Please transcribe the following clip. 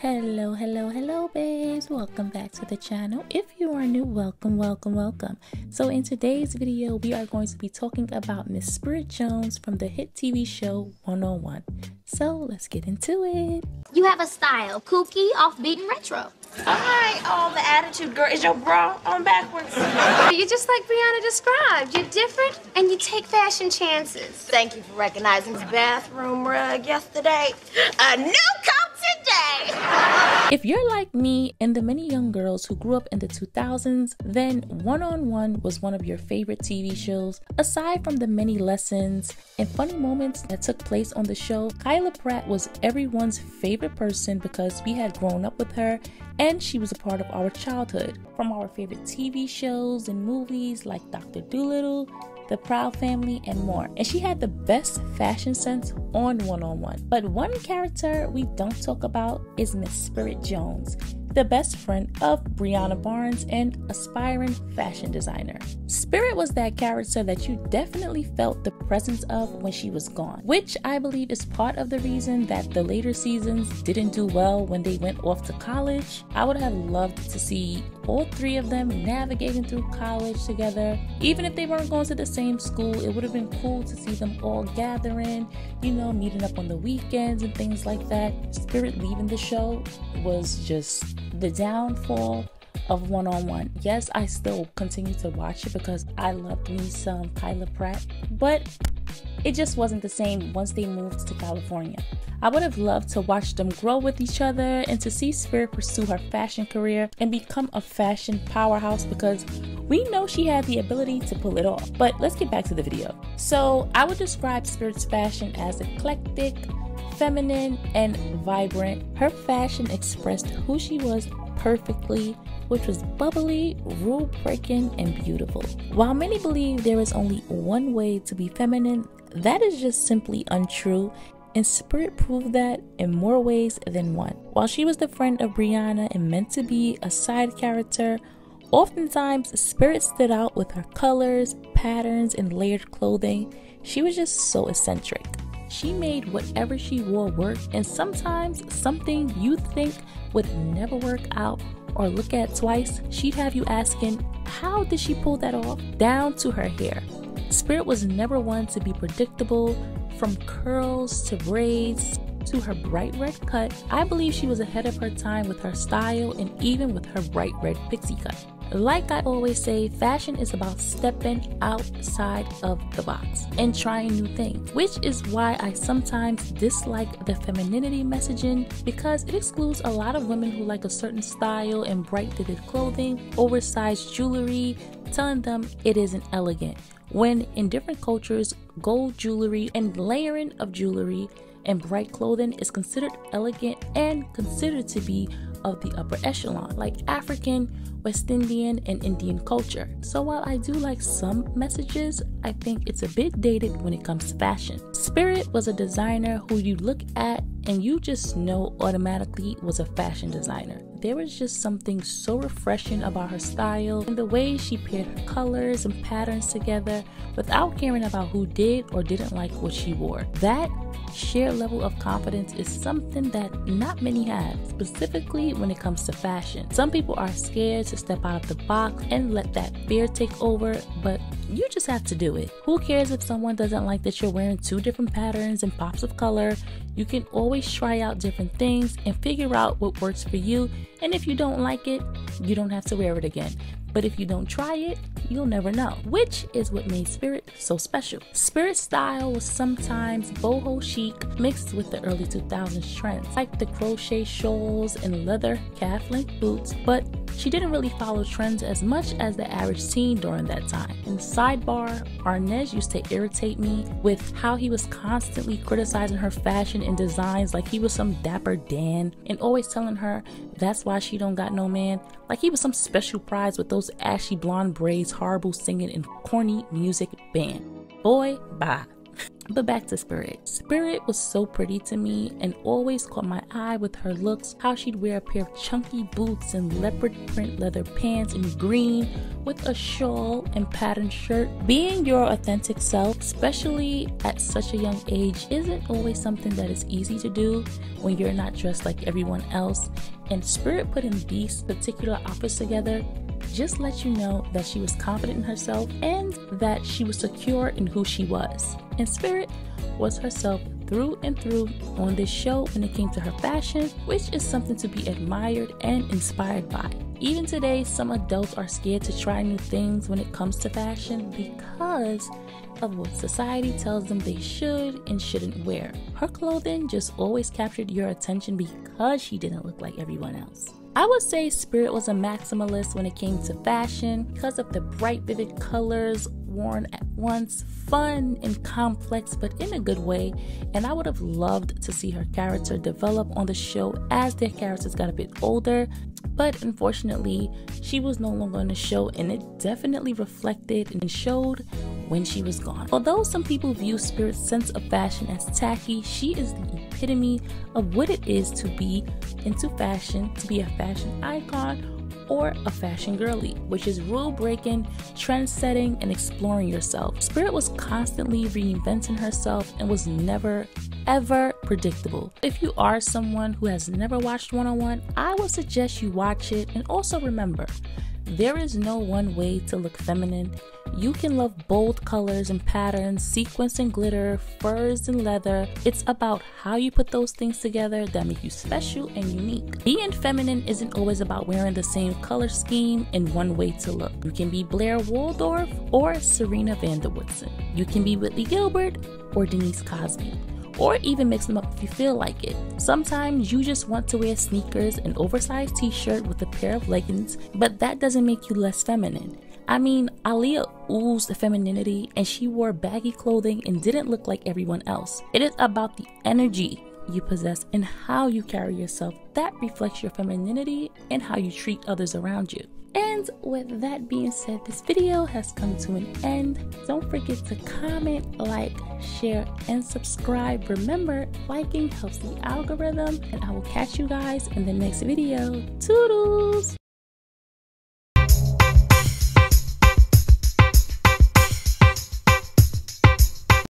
Hello babes, welcome back to the channel. If you are new, welcome. So in today's video we are going to be talking about Miss Spirit Jones from the hit TV show 101. So let's get into it. You have a style, kooky, offbeat, and retro. Alright, all the attitude, girl. Is your bra on backwards? You're just like Brianna described. You're different and you take fashion chances. Thank you for recognizing this bathroom rug yesterday. A new coat today! If you're like me and the many young girls who grew up in the 2000s, then 101 was one of your favorite TV shows. Aside from the many lessons and funny moments that took place on the show, Kyla Pratt was everyone's favorite person because we had grown up with her and she was a part of our childhood. From our favorite TV shows and movies like Dr. Dolittle, The Proud Family, and more. And she had the best fashion sense on 101. But one character we don't talk about is Miss Spirit Jones, the best friend of Brianna Barnes and aspiring fashion designer. Spirit was that character that you definitely felt the presence of when she was gone, which I believe is part of the reason that the later seasons didn't do well when they went off to college. I would have loved to see all three of them navigating through college together. Even if they weren't going to the same school, it would have been cool to see them all gathering, you know, meeting up on the weekends and things like that. Spirit leaving the show was just the downfall of 101. Yes, I still continue to watch it because I love me some Kyla Pratt, but it just wasn't the same once they moved to California. I would have loved to watch them grow with each other and to see Spirit pursue her fashion career and become a fashion powerhouse because we know she had the ability to pull it off. But let's get back to the video. So I would describe Spirit's fashion as eclectic, feminine, and vibrant. Her fashion expressed who she was perfectly, which was bubbly, rule-breaking, and beautiful. While many believe there is only one way to be feminine, that is just simply untrue, and Spirit proved that in more ways than one. While she was the friend of Brianna and meant to be a side character, oftentimes Spirit stood out with her colors, patterns, and layered clothing. She was just so eccentric. She made whatever she wore work, and sometimes something you think would never work out or look at twice, she'd have you asking, how did she pull that off? Down to her hair. Spirit was never one to be predictable, from curls to braids to her bright red cut. I believe she was ahead of her time with her style and even with her bright red pixie cut. Like I always say, fashion is about stepping outside of the box and trying new things, which is why I sometimes dislike the femininity messaging because it excludes a lot of women who like a certain style and bright vivid clothing, oversized jewelry, telling them it isn't elegant. When in different cultures, gold jewelry and layering of jewelry and bright clothing is considered elegant and considered to be of the upper echelon, like African, West Indian, and Indian culture. So while I do like some messages, I think it's a bit dated when it comes to fashion. Spirit was a designer who you look at and you just know automatically was a fashion designer. There was just something so refreshing about her style and the way she paired her colors and patterns together without caring about who did or didn't like what she wore. That shared level of confidence is something that not many have, specifically when it comes to fashion. Some people are scared to step out of the box and let that fear take over, but you just have to do it. Who cares if someone doesn't like that you're wearing two different patterns and pops of color? You can always try out different things and figure out what works for you, and if you don't like it, you don't have to wear it again. But if you don't try it, you'll never know, which is what made Spirit so special. Spirit's style was sometimes boho chic mixed with the early 2000s trends, like the crochet shawls and leather calf-length boots, but she didn't really follow trends as much as the average teen during that time. And sidebar, Arnez used to irritate me with how he was constantly criticizing her fashion and designs like he was some dapper Dan and always telling her that's why she don't got no man, like he was some special prize with those ashy blonde braids, horrible singing, and corny music band. Boy, bye. But back to Spirit. Spirit was so pretty to me and always caught my eye with her looks, how she'd wear a pair of chunky boots and leopard print leather pants in green with a shawl and patterned shirt. Being your authentic self, especially at such a young age, isn't always something that is easy to do when you're not dressed like everyone else. And Spirit putting these particular outfits together just let you know that she was confident in herself and that she was secure in who she was. And Spirit was herself through and through on this show when it came to her fashion, which is something to be admired and inspired by. Even today, some adults are scared to try new things when it comes to fashion because of what society tells them they should and shouldn't wear. Her clothing just always captured your attention because she didn't look like everyone else. I would say Spirit was a maximalist when it came to fashion because of the bright, vivid colors worn at once, fun and complex, but in a good way. And I would have loved to see her character develop on the show as their characters got a bit older. But unfortunately, she was no longer on the show, and it definitely reflected and showed when she was gone. Although some people view Spirit's sense of fashion as tacky, she is the epitome of what it is to be into fashion, to be a fashion icon or a fashion girly, which is rule-breaking, trend-setting, and exploring yourself. Spirit was constantly reinventing herself and was never, ever predictable. If you are someone who has never watched 101, I would suggest you watch it. And also remember, there is no one way to look feminine. You can love bold colors and patterns, sequins and glitter, furs and leather. It's about how you put those things together that make you special and unique. Being feminine isn't always about wearing the same color scheme and one way to look. You can be Blair Waldorf or Serena van der Woodsen. You can be Whitley Gilbert or Denise Cosby, or even mix them up if you feel like it. Sometimes you just want to wear sneakers, an oversized t-shirt with a pair of leggings, but that doesn't make you less feminine. I mean, Aaliyah oozed femininity and she wore baggy clothing and didn't look like everyone else. It is about the energy you possess and how you carry yourself that reflects your femininity and how you treat others around you. And with that being said, this video has come to an end. Don't forget to comment, like, share, and subscribe. Remember, liking helps the algorithm, and I will catch you guys in the next video. Toodles!